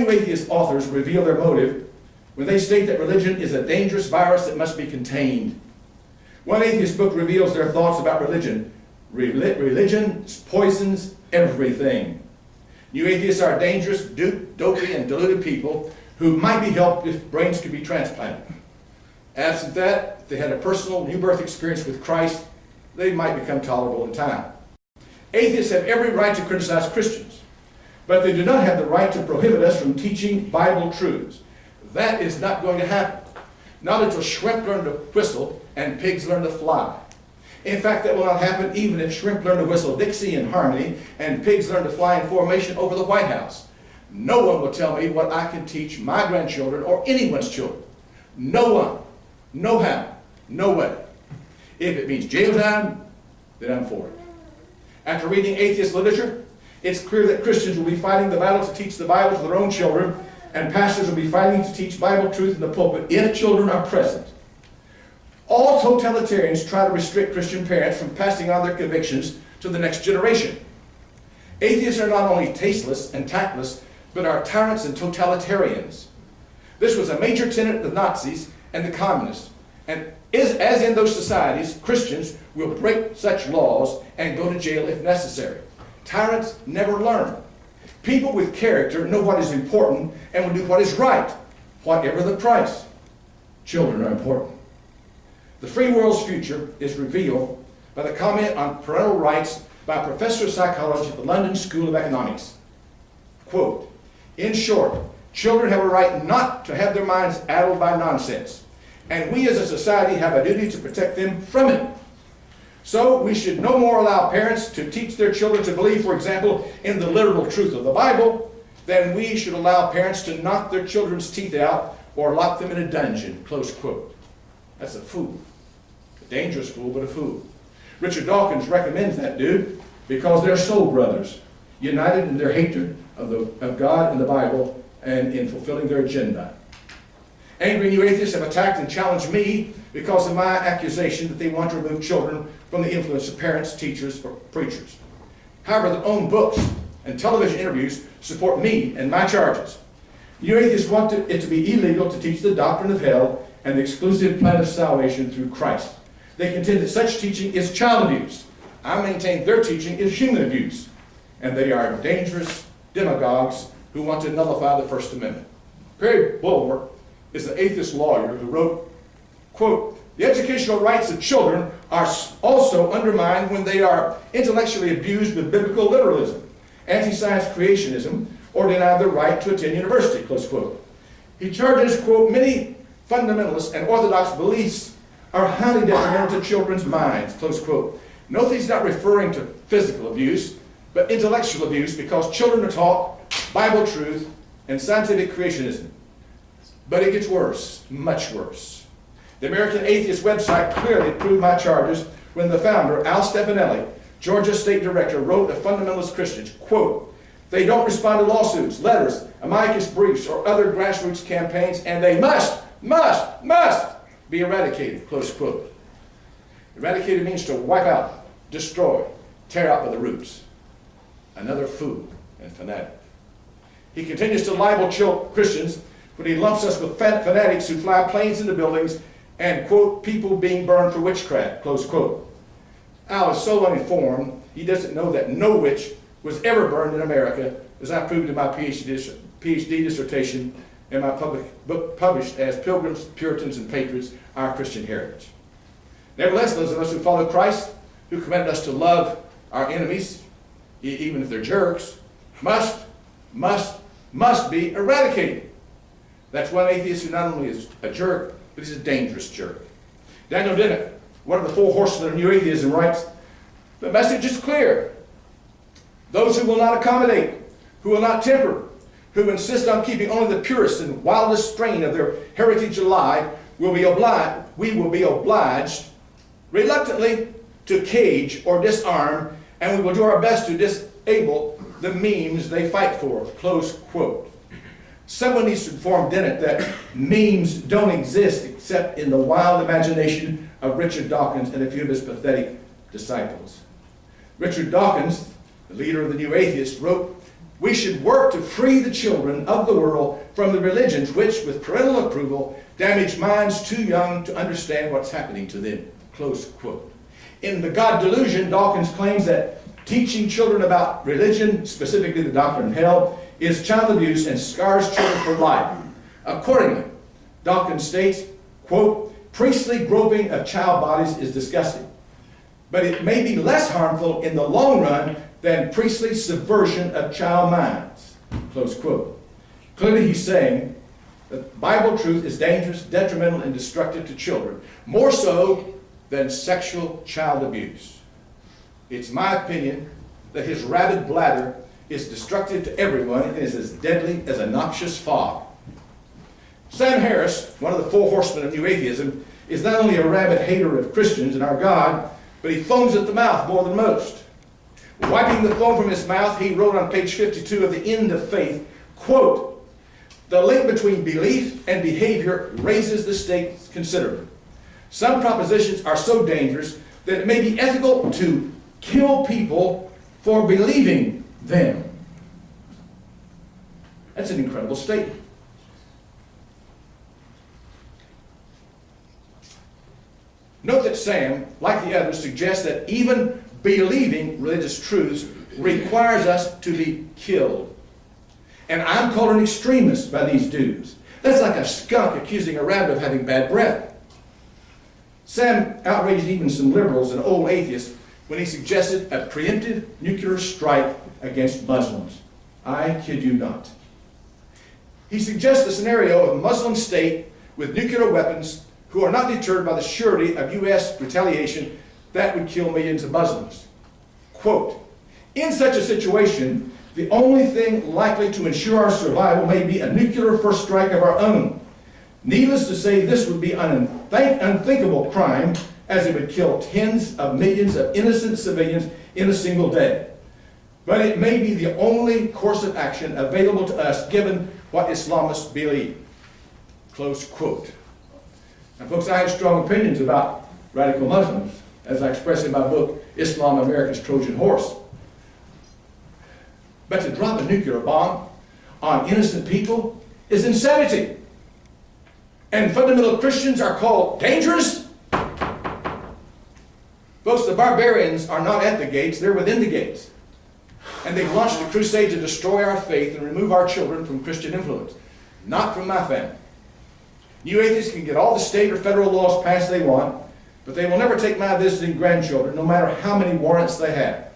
new atheist authors reveal their motive when they state that religion is a dangerous virus that must be contained. One atheist book reveals their thoughts about religion. Religion poisons everything. New atheists are dangerous, dopey, and deluded people who might be helped if brains could be transplanted. Absent that, if they had a personal new birth experience with Christ, they might become tolerable in time. Atheists have every right to criticize Christians, but they do not have the right to prohibit us from teaching Bible truths. That is not going to happen. Not until shrimp learn to whistle and pigs learn to fly. In fact, that will not happen even if shrimp learn to whistle Dixie in harmony and pigs learn to fly in formation over the White House. No one will tell me what I can teach my grandchildren or anyone's children. No one. No how. No way. If it means jail time, then I'm for it. After reading atheist literature, it's clear that Christians will be fighting the battle to teach the Bible to their own children, and pastors will be fighting to teach Bible truth in the pulpit if children are present. All totalitarians try to restrict Christian parents from passing on their convictions to the next generation. Atheists are not only tasteless and tactless, but are tyrants and totalitarians. This was a major tenet of the Nazis and the communists, and as in those societies, Christians will break such laws and go to jail if necessary. Tyrants never learn. People with character know what is important and will do what is right, whatever the price. Children are important. The free world's future is revealed by the comment on parental rights by a professor of psychology at the London School of Economics. Quote, in short, children have a right not to have their minds addled by nonsense, and we as a society have a duty to protect them from it. So we should no more allow parents to teach their children to believe, for example, in the literal truth of the Bible, than we should allow parents to knock their children's teeth out or lock them in a dungeon, close quote. That's a fool. A dangerous fool, but a fool. Richard Dawkins recommends that dude because they're soul brothers, united in their hatred of God and the Bible and in fulfilling their agenda. Angry new atheists have attacked and challenged me because of my accusation that they want to remove children from the influence of parents, teachers, or preachers. However, their own books and television interviews support me and my charges. New atheists want it to be illegal to teach the doctrine of hell and the exclusive plan of salvation through Christ. They contend that such teaching is child abuse. I maintain their teaching is human abuse, and they are dangerous demagogues who want to nullify the First Amendment. Perry Bulwer is an atheist lawyer who wrote, quote, the educational rights of children are also undermined when they are intellectually abused with biblical literalism, anti-science creationism, or denied the right to attend university, close quote. He charges, quote, many fundamentalist and orthodox beliefs are highly detrimental to children's minds, close quote. Note he's not referring to physical abuse, but intellectual abuse, because children are taught Bible truth and scientific creationism. But it gets worse, much worse. The American Atheist website clearly proved my charges when the founder, Al Stefanelli, Georgia State Director, wrote of fundamentalist Christians, quote, they don't respond to lawsuits, letters, amicus briefs, or other grassroots campaigns, and they must be eradicated, close quote. Eradicated means to wipe out, destroy, tear out by the roots. Another fool and fanatic. He continues to libel Christians when he lumps us with fanatics who fly planes into buildings and, quote, people being burned for witchcraft, close quote. Al is so uninformed, he doesn't know that no witch was ever burned in America, as I proved in my Ph.D. dissertation in my public book published as Pilgrims, Puritans, and Patriots, Our Christian Heritage. Nevertheless, those of us who follow Christ, who commanded us to love our enemies, even if they're jerks, must be eradicated. That's one atheist who not only is a jerk, but he's a dangerous jerk. Daniel Dennett, one of the four horsemen of New Atheism, writes, the message is clear. Those who will not accommodate, who will not temper, who insist on keeping only the purest and wildest strain of their heritage alive, we will be obliged, reluctantly, to cage or disarm, and we will do our best to disable the memes they fight for, close quote. Someone needs to inform Dennett that memes don't exist except in the wild imagination of Richard Dawkins and a few of his pathetic disciples. Richard Dawkins, the leader of the New Atheists, wrote We should work to free the children of the world from the religions which, with parental approval, damage minds too young to understand what's happening to them. Close quote. In The God Delusion, Dawkins claims that teaching children about religion, specifically the doctrine of hell, is child abuse and scars children for life. Accordingly, Dawkins states, quote, priestly groping of child bodies is disgusting, but it may be less harmful in the long run than priestly subversion of child minds. Close quote. Clearly he's saying that Bible truth is dangerous, detrimental, and destructive to children, more so than sexual child abuse. It's my opinion that his rabid bladder is destructive to everyone and is as deadly as a noxious fog. Sam Harris, one of the four horsemen of New Atheism, is not only a rabid hater of Christians and our God, but he foams at the mouth more than most. Wiping the foam from his mouth, he wrote on page 52 of The End of Faith, quote, the link between belief and behavior raises the stakes considerably. Some propositions are so dangerous that it may be ethical to kill people for believing them. That's an incredible statement. Note that Sam, like the others, suggests that even believing religious truths requires us to be killed. And I'm called an extremist by these dudes. That's like a skunk accusing a rabbit of having bad breath. Sam outraged even some liberals and old atheists when he suggested a preemptive nuclear strike against Muslims. I kid you not. He suggests the scenario of a Muslim state with nuclear weapons who are not deterred by the surety of U.S. retaliation that would kill millions of Muslims. Quote, in such a situation, the only thing likely to ensure our survival may be a nuclear first strike of our own. Needless to say, this would be an unthinkable crime, as it would kill tens of millions of innocent civilians in a single day. But it may be the only course of action available to us given what Islamists believe. Close quote. Now, folks, I have strong opinions about radical Muslims, as I express in my book, Islam, America's Trojan Horse. But to drop a nuclear bomb on innocent people is insanity. And fundamental Christians are called dangerous? Folks, the barbarians are not at the gates, they're within the gates. And they've launched a crusade to destroy our faith and remove our children from Christian influence. Not from my family. New atheists can get all the state or federal laws passed they want, but they will never take my visiting grandchildren, no matter how many warrants they have.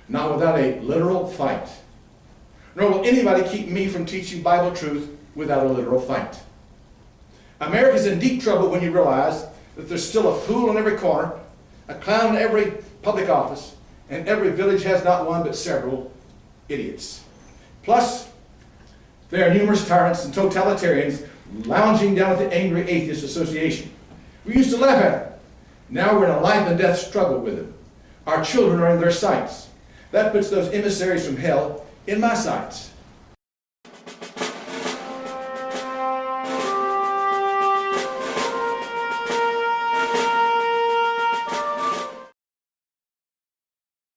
Not without a literal fight. Nor will anybody keep me from teaching Bible truth without a literal fight. America's in deep trouble when you realize that there's still a fool in every corner, a clown in every public office, and every village has not one but several idiots. Plus, there are numerous tyrants and totalitarians lounging down at the Angry Atheist Association. We used to laugh at them. Now we're in a life and death struggle with them. Our children are in their sights. That puts those emissaries from hell in my sights.